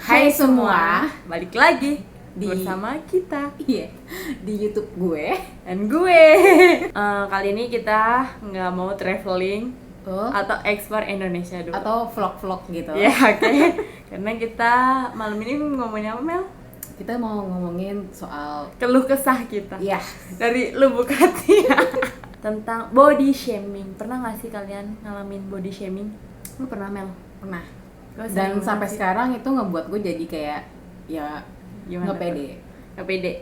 Hai semua, balik lagi di- bersama kita Iya, di YouTube gue. dan gue. Kali ini kita nggak mau traveling atau explore Indonesia dulu. Atau vlog-vlog gitu. Ya, oke. Karena kita malam ini ngomongin apa, Mel? Kita mau ngomongin soal Keluh kesah kita ya, dari lubuk hati. Tentang body shaming. Pernah nggak sih kalian ngalamin body shaming? Lu pernah, Mel? pernah. Gua Dan sering sampai banget sih. sekarang itu ngebuat gue jadi kayak ya Gimana nggak pede. Nggak pede.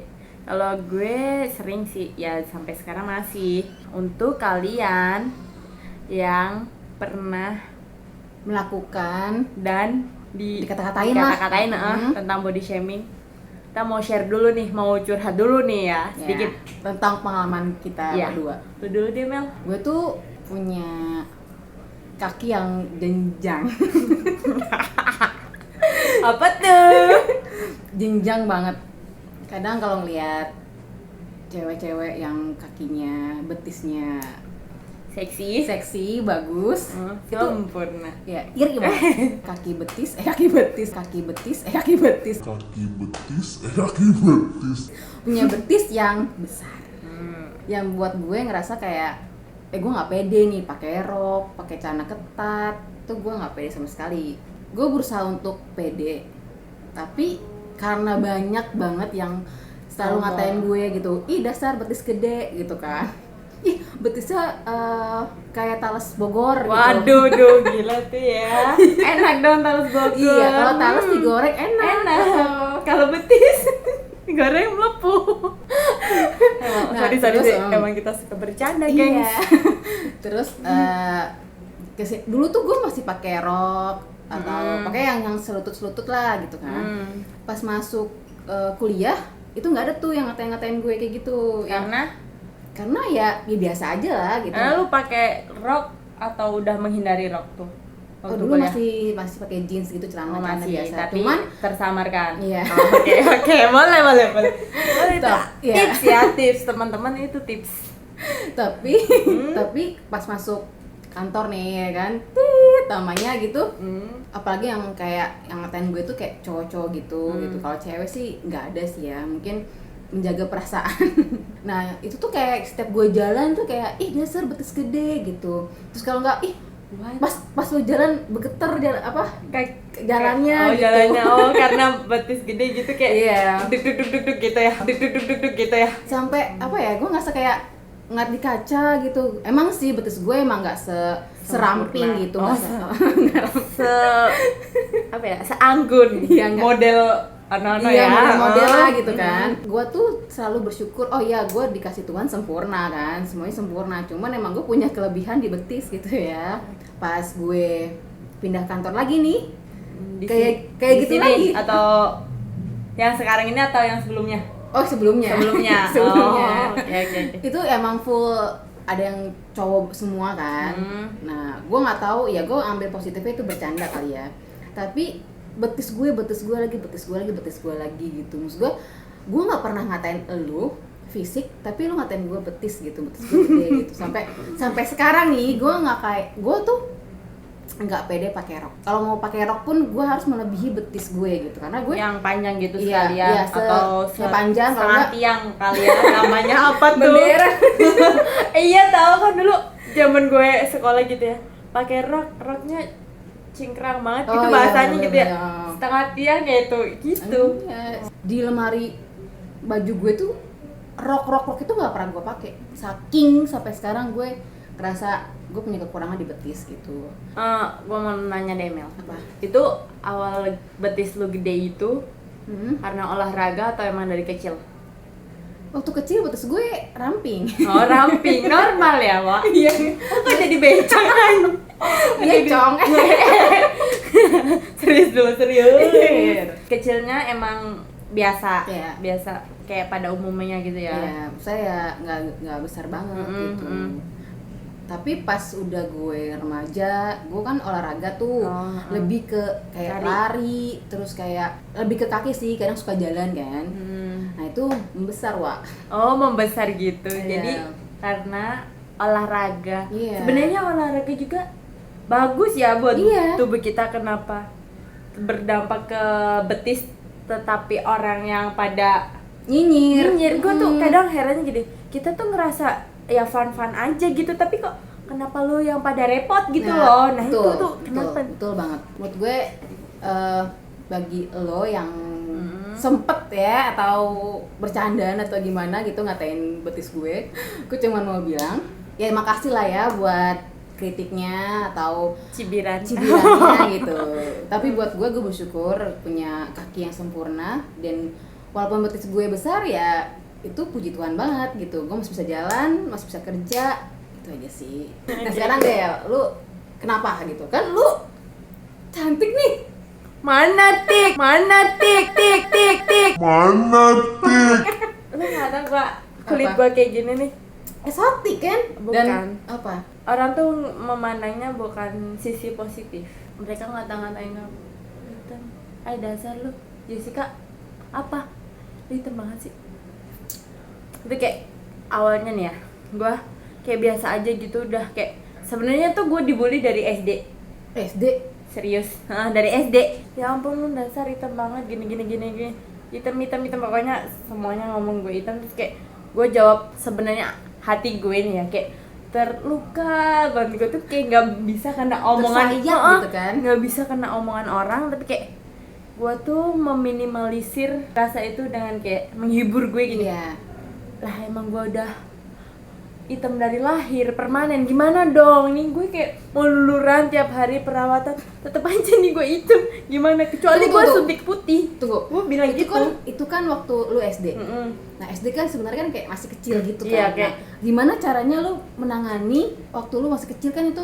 Kalau gue sering sih, ya sampai sekarang masih. Untuk kalian yang pernah Melakukan dan dikata-katain lah. dikata-katain tentang body shaming, kita mau share dulu nih, mau curhat dulu nih ya, sedikit tentang pengalaman kita Iya. berdua. Lu dulu deh, Mel. Gue tuh punya kaki yang jenjang. Apa tuh? Jenjang banget. Kadang kalau ngeliat cewek-cewek yang kakinya, betisnya Seksi. seksi, bagus, itu Sempurna. ya iri banget. Kaki betis, kaki betis, kaki betis, kaki betis. kaki betis. Punya betis yang besar. Yang buat gue ngerasa kayak gue nggak pede nih pakai rok, pakai celana ketat. Tuh gue nggak pede sama sekali. Gue berusaha untuk pede, tapi karena banyak banget yang selalu Sombong. ngatain gue gitu, ih dasar betis gede gitu kan, ih betisnya kayak talas Bogor gitu. Waduh, duh, gila tuh ya. Enak dong talas Bogor. Iya, kalau talas digoreng enak. Enak. Kalau betis digoreng melepuh. Nah, sorry terus, sih. Emang kita suka bercanda, Iya. gengs. Terus dulu tuh gue masih pakai rok atau pakai yang selutut lah gitu kan. Pas masuk kuliah itu nggak ada tuh yang ngatain gue kayak gitu. Karena ya biasa aja lah gitu. Karena lu pakai rok atau udah menghindari rok tuh? Oh, Waktu dulu kuliah? masih pakai jeans gitu, celana masih, biasa. tapi Cuman tersamarkan. Iya. Oh, Oke, boleh. Boleh Top, iya. Tips ya, tips teman-teman, itu tips. tapi tapi pas masuk kantor nih ya kan, tit namanya gitu. Apalagi yang kayak yang ngatain gue tuh kayak cowok-cowok gitu. Kalau cewek sih nggak ada sih ya, mungkin menjaga perasaan. Nah itu tuh kayak setiap gue jalan tuh kayak ih dasar betis gede gitu. Terus kalau nggak ih pas lo jalan bergetar jalan jalannya Oh, gitu. jalannya, karena betis gede gitu kayak Iya. duk gitu ya, duk gitu ya. Sampai apa ya, gue ngerasa kayak ngeliat di kaca gitu. Emang sih betis gue emang nggak seramping Sempurna. gitu, Oh, nggak Apa ya, seanggun. Iya, nggak- Model anak-anak iya, ya. model lah gitu kan. Gue tuh selalu bersyukur, oh ya gue dikasih Tuhan sempurna kan, semuanya sempurna. Cuman emang gue punya kelebihan di betis gitu ya. Pas gue pindah kantor lagi nih, Di kayak di gitu sini, lagi. atau yang sekarang ini atau yang sebelumnya? Oh sebelumnya. Oh, oke. Itu emang full ada yang cowok semua kan. Nah gue nggak tahu ya, gue ambil positifnya itu bercanda kali ya. Tapi betis gue lagi gitu. Maksud gue nggak pernah ngatain elu fisik, tapi lu ngatain gue betis gitu, betis gue gede gitu. Sampai sekarang nih gue nggak kayak, gue tuh nggak pede pakai rok. Kalau mau pakai rok pun gue harus melebihi betis gue gitu, karena gue Yang panjang gitu Iya, sekalian, iya, atau sepanjang, kalau setengah nggak- tiang kali ya. Namanya apa tuh? bendera. Iya, tahu kan dulu zaman gue sekolah gitu ya, pakai roknya cingkrang banget Oh, gitu iya, bahasanya gitu ya, bener-bener. setengah tiang gitu. Iya. Di lemari baju gue tuh rok itu nggak pernah gue pakai. Saking sampai sekarang gue ngerasa gue punya kekurangan di betis gitu. Gue mau nanya deh, Mel, Apa? itu awal betis lu gede itu Hmm. karena olahraga atau emang dari kecil? Waktu kecil betis gue ramping. Oh, ramping, normal ya, Wak? Iya. Kok jadi becak kan? Becong. Serius. Kecilnya emang biasa, Iya. biasa kayak pada umumnya gitu ya. Iya, saya nggak besar banget gitu. Tapi pas udah gue remaja, gue kan olahraga tuh, lebih ke kayak lari, terus kayak lebih ke kaki sih, kadang suka jalan kan. Nah itu membesar, Wak. Oh, membesar gitu. Iya. Jadi karena olahraga. Iya. Sebenarnya olahraga juga bagus ya buat Iya. tubuh kita. Kenapa? berdampak ke betis, tetapi orang yang pada nyinyir. gue tuh kadang herannya gini, kita tuh ngerasa ya fun aja gitu, tapi kok kenapa lu yang pada repot gitu loh. Nah betul, itu tuh kenapa? betul banget menurut gue. Bagi lo yang sempet ya atau bercandaan atau gimana gitu ngatain betis gue cuma mau bilang ya makasih lah ya buat kritiknya atau cibirannya gitu. Tapi buat gue bersyukur punya kaki yang sempurna, dan walaupun betis gue besar ya itu puji Tuhan banget gitu. Gue masih bisa jalan, masih bisa kerja, itu aja sih. Nah sekarang deh lu kenapa gitu kan, lu cantik nih. Mana tik lu nggak tahu gua kulit Apa? gua kayak gini nih. Eksotik kan? Bukan. Dan apa? Orang tuh memandangnya bukan sisi positif. Mereka ngata-ngatain aku, hitam. Hai dasar lu, Jessica. Apa? Lu hitam banget sih. Itu kayak awalnya nih ya, gua kayak biasa aja gitu, udah kayak sebenarnya tuh gua dibully dari SD. Serius, dari SD. Ya ampun lu dasar hitam banget, gini. Hitam pokoknya semuanya ngomong gue hitam. Terus kayak gue jawab, sebenarnya hati gue nih ya kayak terluka banget. Gue tuh kayak nggak bisa kena omongan gitu kan? Nggak bisa kena omongan orang, tapi kayak gue tuh meminimalisir rasa itu dengan kayak menghibur gue gini. Iya. Lah emang gue udah hitam dari lahir, permanen, gimana dong? Ini gue kayak mau luluran tiap hari perawatan, tetep aja nih gue hitam. Gimana? Kecuali gue suntik putih. Tunggu. Gue bilang itu gitu. itu kan waktu lu SD. Mm-mm. Nah SD kan sebenarnya kan kayak masih kecil gitu kan. Iya, kayak- Nah, gimana caranya lu menangani waktu lu masih kecil kan itu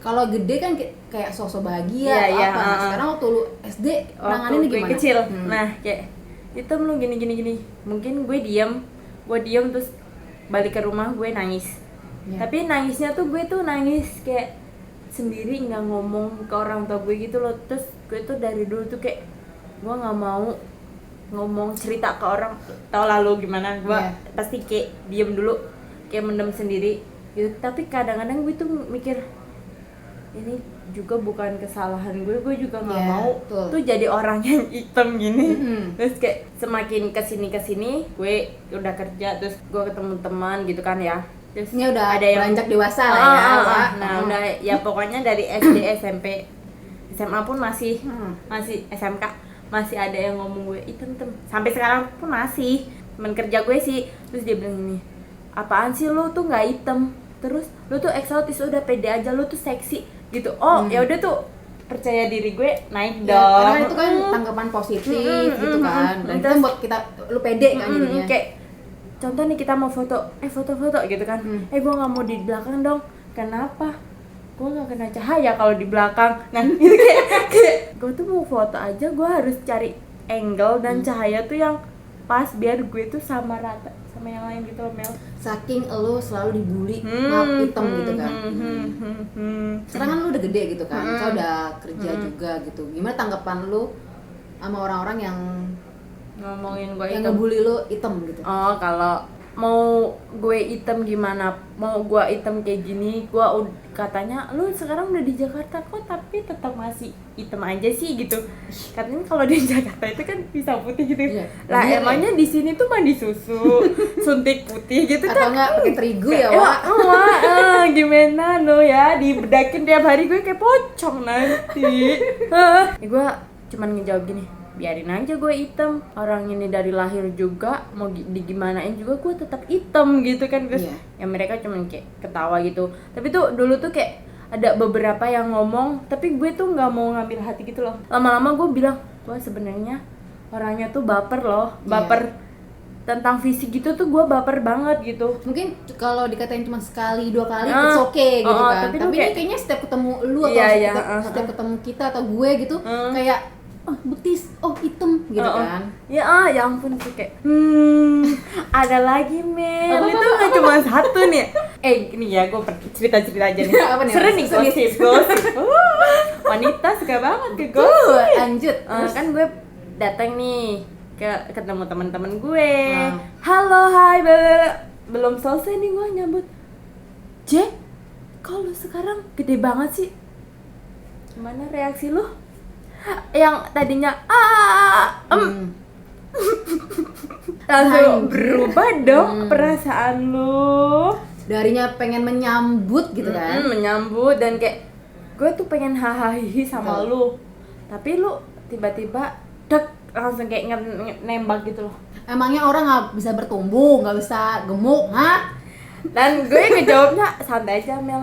kalau gede kan kayak sosok bahagia Iya, atau iya, apa. Nah, sekarang waktu lu SD menanganinnya gue gimana? kecil. Nah, kayak hitam lu gini. Mungkin gue diem terus balik ke rumah gue nangis. Iya. Tapi nangisnya tuh gue tuh nangis kayak sendiri, nggak ngomong ke orang tua gue gitu loh. Terus gue tuh dari dulu tuh kayak gue nggak mau ngomong cerita ke orang, tau lah lu gimana. Gue pasti kayak diem dulu, kayak mendem sendiri gitu. Tapi kadang-kadang gue tuh mikir ini juga bukan kesalahan gue juga nggak mau betul. tuh jadi orang yang hitam gini. Mm-hmm. Terus kayak semakin kesini gue udah kerja, terus gue ketemu teman gitu kan ya. Terus Ini udah ada yang beranjak dewasa lah ya, Pak. Nah udah ya pokoknya dari SD, SMP, SMA pun masih SMK masih ada yang ngomong gue hitam. Sampai sekarang pun masih. Temen kerja gue sih, terus dia bilang gini, apaan sih lu tuh nggak hitam, terus lu tuh eksotis, udah pede aja, lu tuh seksi gitu. Ya udah tuh percaya diri gue naik Ya, dong. karena itu kan tanggapan positif gitu kan. Dan itu buat kita lu pede kan jadinya. Kayak contoh nih kita mau foto gitu kan. Gue nggak mau di belakang dong. Kenapa? Gue nggak kena cahaya kalau di belakang. Nah itu kayak gue tuh mau foto aja, gue harus cari angle dan cahaya tuh yang pas biar gue tuh sama rata sama yang lain gitu loh, Mel. Saking lu selalu dibully hitam gitu kan. Sekarang kan lu udah gede gitu kan, kau udah kerja juga gitu. Gimana tanggapan lu sama orang-orang yang Ngomongin gue yang hitam. ngebully lu hitam gitu? Oh, kalau mau gue hitam gimana, mau gue hitam kayak gini, gue katanya lu sekarang udah di Jakarta kok tapi tetap masih hitam aja sih gitu. Katanya kalau di Jakarta itu kan bisa putih gitu. Iya. Lah Iya, emangnya di sini tuh mandi susu, suntik putih gitu Atau kan? enggak pakai terigu ya, Wak? Gimana no ya, dibedakin tiap hari gue kayak pocong nanti. Gue cuman ngejawab gini, biarin aja gue hitam, orang ini dari lahir juga mau digimanain juga gue tetap hitam gitu kan. Terus ya mereka cuman kayak ketawa gitu. Tapi tuh dulu tuh kayak ada beberapa yang ngomong, tapi gue tuh nggak mau ngambil hati gitu loh. Lama-lama gue bilang, gue sebenarnya orangnya tuh baper loh, baper tentang fisik gitu tuh gue baper banget gitu. Mungkin kalau dikatain cuma sekali dua kali it's okay gitu kan. Tapi ini kayaknya setiap ketemu lu atau setiap ketemu kita atau gue gitu kayak betis, hitam gitu kan. Ya ampun tuh kayak ada lagi Mel, itu nggak cuma satu nih. Ini ya gue cerita-cerita aja nih. Seru nih gosip. Wanita suka banget ke gosip. Lanjut. Kan gue datang nih ketemu teman-teman gue. Halo, hai, belum selesai nih gue nyambut. Kalau sekarang gede banget sih. Gimana reaksi lu? yang tadinya langsung berubah dong perasaan lu. Darinya pengen menyambut gitu kan. Menyambut dan kayak gue tuh pengen hahaha sama lu, tapi lu tiba-tiba langsung kayak nembak gitu loh. Emangnya orang nggak bisa bertumbuh, nggak bisa gemuk, hah? Dan gue ngejawabnya santai aja, Mel.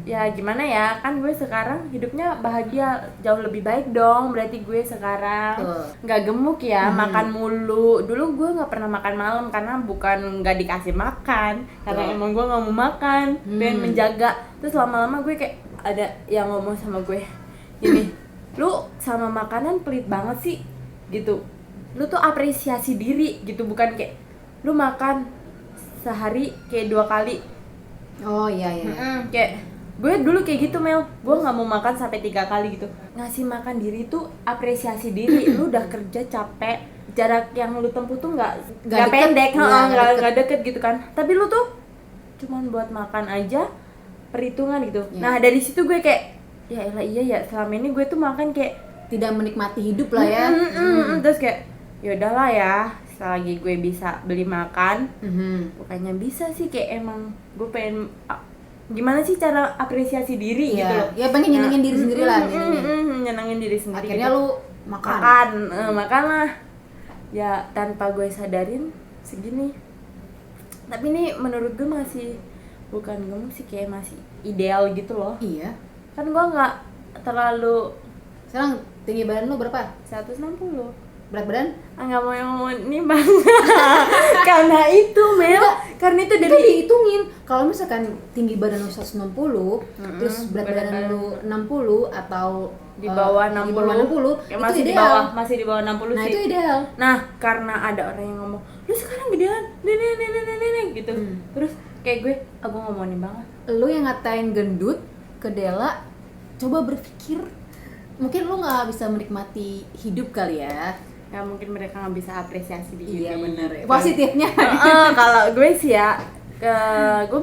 Ya gimana ya, kan gue sekarang hidupnya bahagia, jauh lebih baik dong. Berarti gue sekarang nggak gemuk ya, makan mulu. Dulu gue nggak pernah makan malam karena bukan nggak dikasih makan, karena emang gue nggak mau makan, pengen menjaga. Terus lama-lama gue kayak ada yang ngomong sama gue gini, lu sama makanan pelit banget sih gitu. Lu tuh apresiasi diri gitu, bukan kayak lu makan sehari kayak 2 kali. Oh iya. Kayak gue dulu kayak gitu, Mel. Gue nggak mau makan sampai 3 kali gitu. Ngasih makan diri tuh apresiasi diri. Lu udah kerja capek, jarak yang lu tempuh tuh nggak pendek, nggak deket gitu kan. Tapi lu tuh cuman buat makan aja, perhitungan gitu. Nah dari situ gue kayak ya elah iya ya, selama ini gue tuh makan kayak tidak menikmati hidup lah ya. Terus kayak ya udahlah ya, selagi gue bisa beli makan, bukannya bisa sih, kayak emang gue pengen gimana sih cara apresiasi diri gitu loh. Ya pengen nyenengin diri sendiri lah. Nyenengin diri sendiri. Akhirnya gitu. lu makan. Makan lah. Ya tanpa gue sadarin segini. Tapi ini menurut gue masih bukan gemuk sih, kayak masih ideal gitu loh. Iya. Kan gue nggak terlalu. Sekarang tinggi badan lu berapa? 160. Berat badan? Nggak mau nimbang. Karena itu, Mel. Karena itu dari dihitungin. Kalau misalkan tinggi badan lu 160, terus berat badan lu 60 atau di bawah 60, di bawah 60 ya, itu masih ideal. di bawah, masih di bawah 60 nah, sih. itu ideal. Nah, karena ada orang yang ngomong, "Lu sekarang gedean." Nenek gitu. Terus kayak gue nggak mau nimbang. Lu yang ngatain gendut ke Dela, coba berpikir mungkin lu nggak bisa menikmati hidup kali ya. Ya mungkin mereka nggak bisa apresiasi diri. Iya benar. Positifnya. Kalau gue sih ya, gue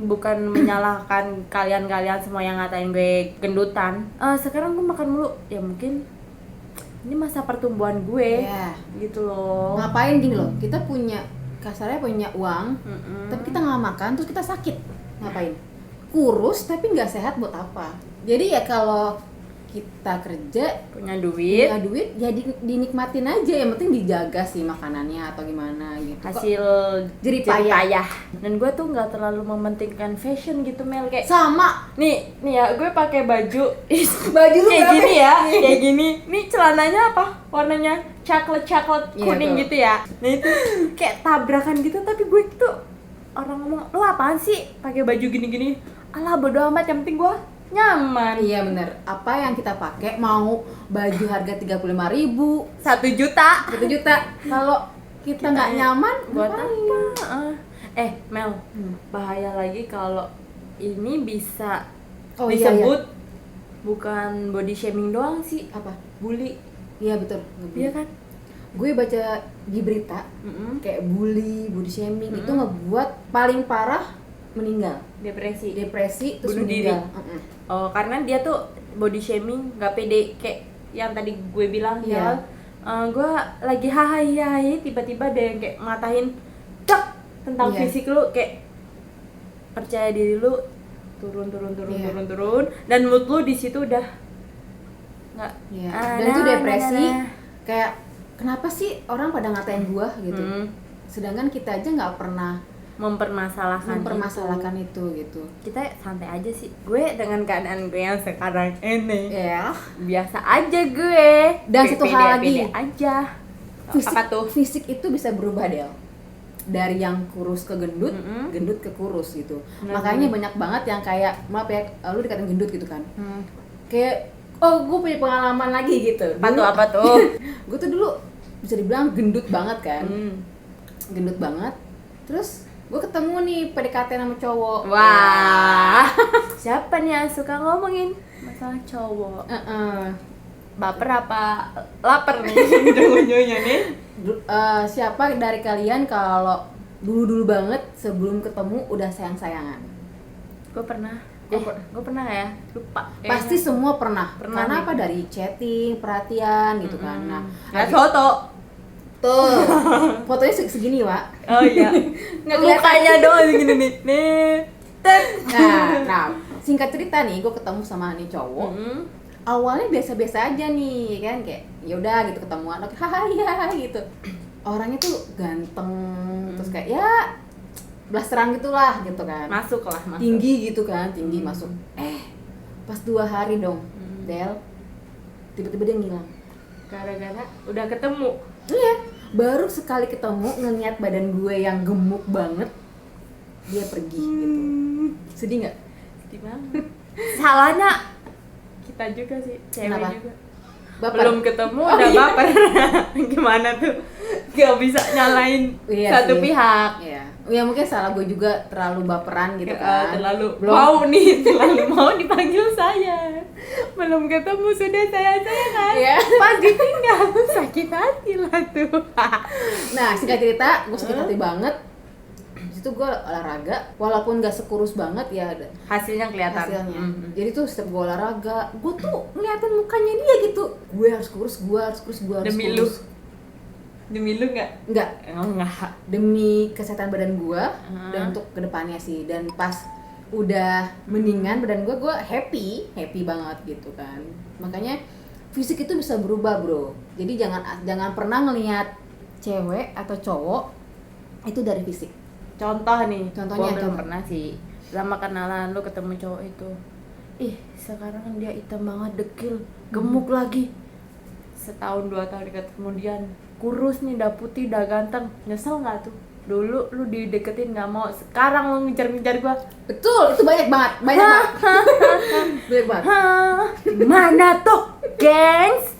bukan menyalahkan kalian semua yang ngatain gue gendutan. Sekarang gue makan mulu, ya mungkin ini masa pertumbuhan gue, gitu loh. Ngapain gini loh? Kita kasarnya punya uang, tapi kita nggak makan, terus kita sakit. Ngapain? Kurus tapi nggak sehat buat apa? Jadi ya kalau kita kerja punya duit ya dinikmatin aja, yang penting dijaga sih makanannya atau gimana gitu. Hasil jerih payah. Dan gue tuh nggak terlalu mementingkan fashion gitu, Mel, kayak sama nih ya gue pakai baju lu kayak gini ya, kayak gini. Nih celananya apa, warnanya coklat kuning gitu ya. Nah itu kayak tabrakan gitu, tapi gue tuh orang ngomong, "Lu apaan sih pakai baju gini-gini?" Alah bodo amat, yang penting gue nyaman. Iya bener. Apa yang kita pakai, mau baju harga 35.000, 1 juta. Kalau kita nggak nyaman, buat apa? Mel, bahaya lagi kalau ini bisa disebut bukan body shaming doang sih. Apa? Bully. Iya betul. Iya kan? Gue baca di berita kayak bully, body shaming itu ngebuat paling parah meninggal, depresi terus bunuh meninggal. diri. Oh, karena dia tuh body shaming, nggak pede, kayak yang tadi gue bilang ya. Gue lagi hahaha, tiba-tiba ada yang kayak ngatain tentang fisik lu, kayak percaya diri lu turun, dan mood lu di situ udah nggak. Dan itu depresi. Kayak kenapa sih orang pada ngatain gua gitu, sedangkan kita aja nggak pernah mempermasalahkan itu gitu. Kita santai aja sih. Gue dengan keadaan gue yang sekarang ini biasa aja gue. Dan satu hal lagi aja. Fisik, apa tuh? Fisik itu bisa berubah, Del. Dari yang kurus ke gendut, gendut ke kurus gitu. Makanya banyak banget yang kayak, maaf ya, lu dikatain gendut gitu kan. Kayak gue punya pengalaman lagi gitu. Apa tuh? Gue tuh dulu bisa dibilang gendut banget kan. Gendut banget. Terus gue ketemu nih PDKT sama cowok. Wah, siapa nih yang suka ngomongin masalah cowok? Baper apa lapar nih ujung-ujungnya nih? Siapa dari kalian kalau dulu banget sebelum ketemu udah sayang-sayangan? Gue pernah. Gue pernah ya, lupa. Pasti semua pernah. Pernah Karena nih. apa, dari chatting, perhatian gitu kan. Nah, Ya foto. tuh fotonya segini, Wak. Oh iya. Nggak kelihatan. Mukanya doang gini nih. Nih. Tet. Nah, singkat cerita nih, gue ketemu sama nih cowok. Awalnya biasa-biasa aja nih, kan kayak ya udah gitu ketemuan, oke, hahaha ya gitu. Orangnya tuh ganteng, terus kayak ya blasteran gitulah gitu kan. Masuk lah, masuk. Tinggi gitu kan, tinggi masuk. Pas 2 hari dong, Del, tiba-tiba dia ngilang. Gara-gara udah ketemu. Iya, baru sekali ketemu ngeliat badan gue yang gemuk banget, dia pergi gitu. Sedih nggak? Sedih banget. Salahnya kita juga sih, cewek Kenapa? juga. Baper? Belum ketemu Oh, udah iya. baper. Gimana tuh? Gak bisa nyalain Iya satu sih. pihak. Iya. Ya mungkin salah gue juga terlalu baperan gitu Ya, kan. terlalu Belum. mau nih, terlalu mau dipanggil saya. Belum ketemu sudah saya kan. Iya. Pas ditinggal sakit hati lah tuh. Nah, singkat cerita, gue sakit hati banget. Di situ gue olahraga, walaupun gak sekurus banget ya ada Hasilnya kelihatan. hasilnya. Mhm. Jadi tuh setiap gue olahraga, gue tuh ngeliatin mukanya dia gitu. Gue harus kurus, gue harus kurus, gue harus Demi lu. kurus. Demi lu nggak? Enggak, Enggak. demi kesehatan badan gue Hmm. dan untuk kedepannya sih. Dan pas udah mendingan badan gue happy banget gitu kan. Makanya fisik itu bisa berubah, bro. Jadi jangan pernah ngelihat cewek atau cowok itu dari fisik. Contoh nih, Contohnya, gua belum contoh. pernah sih. Lama kenalan lu ketemu cowok itu. Ih, sekarang dia hitam banget, dekil, gemuk lagi. Setahun 2 tahun kemudian kurus nih, udah putih, udah ganteng. Nyesel nggak tuh? Dulu lu dideketin nggak mau, sekarang lu ngejar-ngejar gua. Betul, itu banyak banget. Banyak banget. Hah, mana tuh, gengs?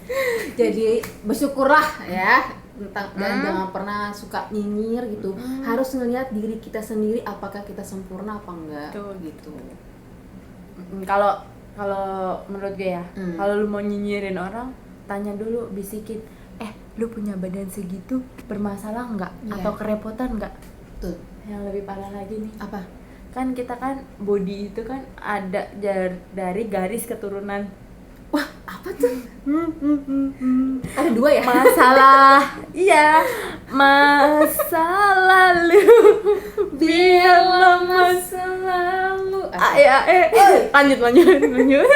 Jadi bersyukurlah ya dan jangan pernah suka nyinyir gitu. Harus ngelihat diri kita sendiri, apakah kita sempurna apa enggak. Betul. Gitu. Kalau menurut gue ya, Hmm. kalau lu mau nyinyirin orang, tanya dulu, bisikin, lu punya badan segitu bermasalah nggak? Iya. Atau kerepotan nggak? Tuh, Yang lebih parah lagi nih, apa? kan kita kan body itu kan ada dari garis keturunan. Wah, apa tuh? Ada 2 ya? Masalah, iya, masa lalu, biarlah masa lalu. Lanjut.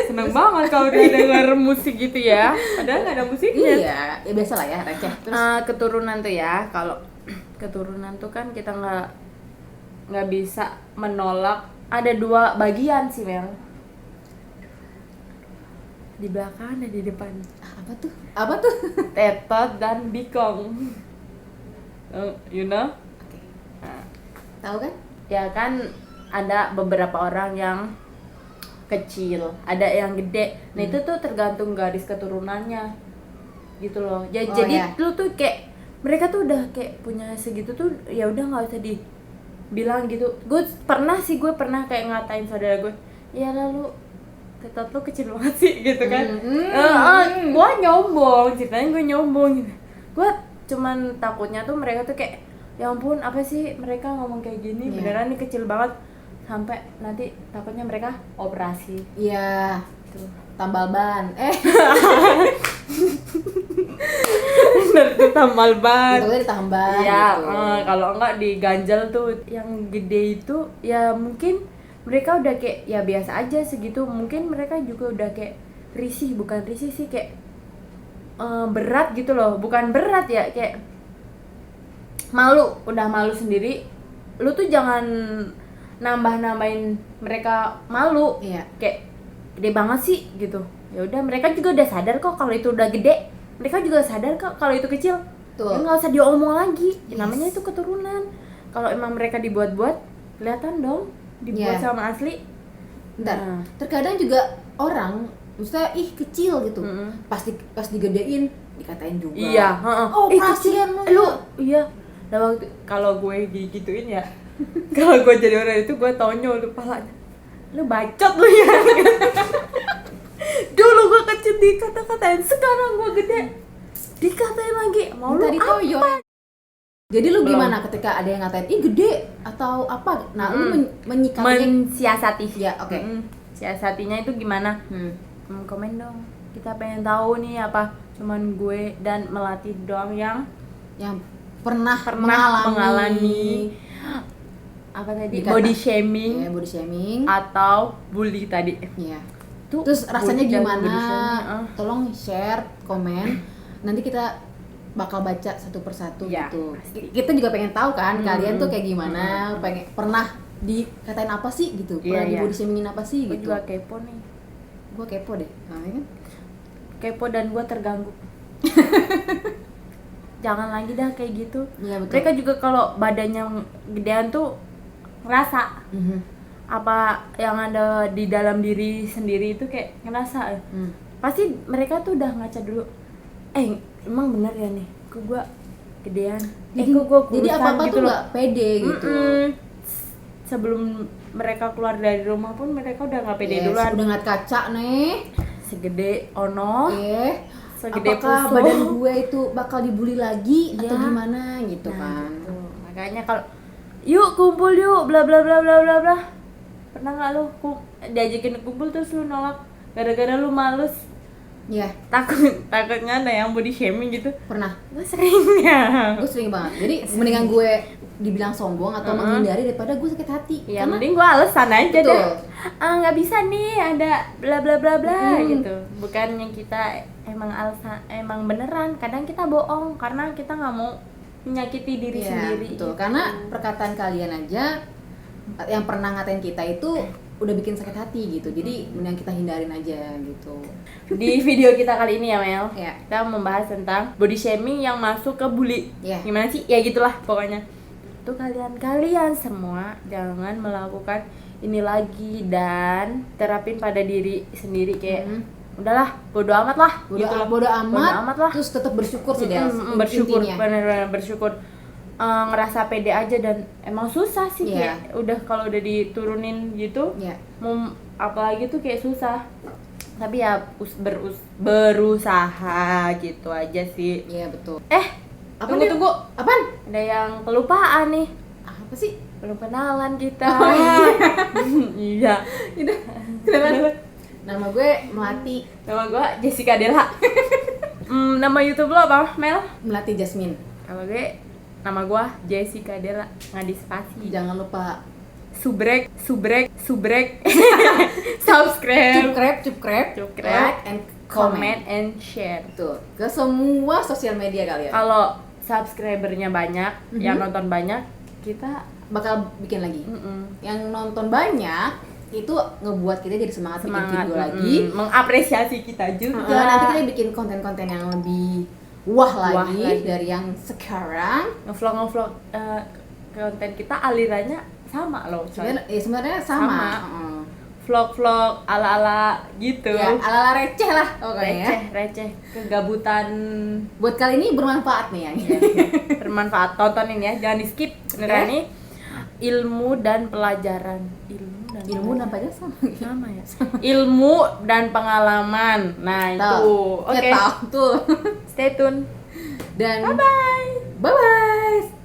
Seneng banget kalau udah denger musik gitu ya. Padahal nggak ada musiknya. Iya, ya biasa lah ya, receh. Terus Keturunan tuh ya, kalau keturunan tuh kan kita nggak bisa menolak. Ada 2 bagian sih, Mel. Di belakang dan di depan. apa tuh? Apa tuh? Tetot dan bikong. You know? Oke. Nah, Tahu kan? ya kan ada beberapa orang yang kecil, ada yang gede. Nah, itu tuh tergantung garis keturunannya. Gitu loh. Ya, Oh, jadi ya. lu tuh kayak mereka tuh udah kayak punya segitu tuh, ya udah nggak usah dibilang gitu. Gue pernah kayak ngatain saudara gue, ya lalu tetot lu kecil banget sih gitu kan. Gue nyombong, ceritanya gue nyombong gitu. Gue cuman takutnya tuh mereka tuh kayak, ya ampun apa sih mereka ngomong kayak gini, Iya. beneran nih kecil banget, sampai nanti takutnya mereka operasi Iya, tuh. tambal ban. Bener tuh tambal ban. Itu ditambah Iya, gitu. kalau enggak diganjel tuh yang gede itu ya mungkin mereka udah kayak ya biasa aja segitu. Mungkin mereka juga udah kayak bukan risih sih, kayak berat gitu loh. Bukan berat ya, kayak udah malu sendiri. Lu tuh jangan nambah-nambahin mereka malu. Iya. Kayak gede banget sih gitu. Ya udah, mereka juga udah sadar kok kalau itu udah gede. Mereka juga sadar kok kalau itu kecil. Tuh. Ya nggak usah diomong lagi. Yes. Namanya itu keturunan. Kalau emang mereka dibuat-buat, kelihatan dong dibuat Iya. sama asli. Bentar. Nah. Terkadang juga orang maksudnya kecil gitu. Pas digedein dikatain juga. Iya, heeh. Oh, kecil kasihan lu. Iya. Nah, waktu kalau gue digituin ya. Kalau gue jadi orang itu, gue tonyo lu palanya. Lu bacot lu ya. Dulu gue kecil dikata-katain, sekarang gue gede dikatain lagi. Mau lu Minta ditoyo. apa? Jadi lu Belum. gimana ketika ada yang ngatain, ih gede atau apa? Nah, lu menyikapinya mensiasati. ya, oke. Siasatinya itu gimana? Komen dong. Kita pengen tahu nih apa cuman gue dan Melati doang yang pernah mengalami apa tadi? Body shaming. Ya, body shaming Atau bully tadi. ya. Tuh, Terus rasanya bully dan gimana? body shaming, Tolong share, komen. Nanti kita bakal baca satu persatu Ya, gitu. pasti. Kita juga pengen tahu kan kalian tuh kayak gimana, pernah dikatain apa sih gitu, Iya, pernah di iya. body shamingin apa sih Gue gitu. juga kepo nih. Gue kepo deh. Nah, ya kan? Kepo dan gue terganggu. Jangan lagi dah kayak gitu. Iya, betul. Mereka juga kalau badannya gedean tuh ngerasa Mhm. apa yang ada di dalam diri sendiri itu kayak ngerasa. Pasti mereka tuh udah ngaca dulu. Emang bener ya nih, kok gua gedean. Kok gua Jadi kurusan apa-apa gitu tuh loh. nggak pede gitu. Sebelum mereka keluar dari rumah pun mereka udah nggak pede Yes, duluan. udah ngeliat kaca nih. Segede ono, segede Apakah puso. badan gue itu bakal dibully lagi atau Ya. gimana gitu Nah, kan. gitu. Makanya kalau yuk kumpul yuk bla bla bla bla bla bla. Pernah nggak lu diajakin kumpul terus lu nolak gara-gara lu males? Iya, Takutnya ada yang body shaming gitu. pernah. Gue sering ya. Gue sering banget. Jadi mendingan gue dibilang sombong atau menghindari daripada gue sakit hati. Ya Karena mending gue alasan aja betul. deh. Nggak bisa nih ada bla bla bla bla gitu. Bukan yang kita emang alasan emang beneran. Kadang kita bohong karena kita nggak mau menyakiti diri Iya, sendiri. betul. Karena perkataan kalian aja yang pernah ngatain kita itu udah bikin sakit hati gitu. Jadi mendingan kita hindarin aja gitu. Di video kita kali ini ya Mel, Ya. kita membahas tentang body shaming yang masuk ke bully. Ya. Gimana sih? Ya gitulah pokoknya. Tuh kalian semua jangan melakukan ini lagi dan terapin pada diri sendiri kayak udahlah bodo amat lah gitu loh. Bodo amat lah. terus tetap bersyukur sih Del. Bersyukur, intinya. benar-benar bersyukur. Ngerasa pede aja dan emang susah sih Iya. kayak udah kalau udah diturunin gitu Iya. mau apalagi tuh kayak susah, tapi ya berusaha gitu aja sih. Iya, betul. Apa Tunggu nih? tunggu, Apaan? ada yang kelupaan nih, Apa sih? belum kenalan kita. Oh, iya. Iya. Udah. Kenapa? Nama gue Melati. Nama gua Jessica Dela. Nama YouTube lo apa Mel? Melati Jasmine. Kalau gue nama gua Jessica Dela, nggak di spasi. Jangan lupa Subrek subscribe, subscribe, Subscribe. like and comment. comment and share. Tuh, ke semua sosial media kalian. Kalau subscribernya banyak, yang nonton banyak, kita Bakal bikin lagi. Yang nonton banyak itu ngebuat kita jadi semangat bikin video lagi. mengapresiasi kita juga. Nanti kita bikin konten-konten yang lebih wah lagi lagi. dari yang sekarang. ngevlog konten kita alirannya sama loh. coy. Sebenarnya sama. Sama. Heeh. Vlog ala gitu. Ya, ala-ala receh lah pokoknya. receh kegabutan. Buat kali ini bermanfaat nih ya. Bermanfaat, tontonin ya, jangan di skip. Beneran nih ilmu dan pelajaran. Ilmu dan pelajaran sama ya. Ilmu dan pengalaman. Nah, itu. Oke. Tahu tuh. Stay tune. Dan Bye bye. bye bye.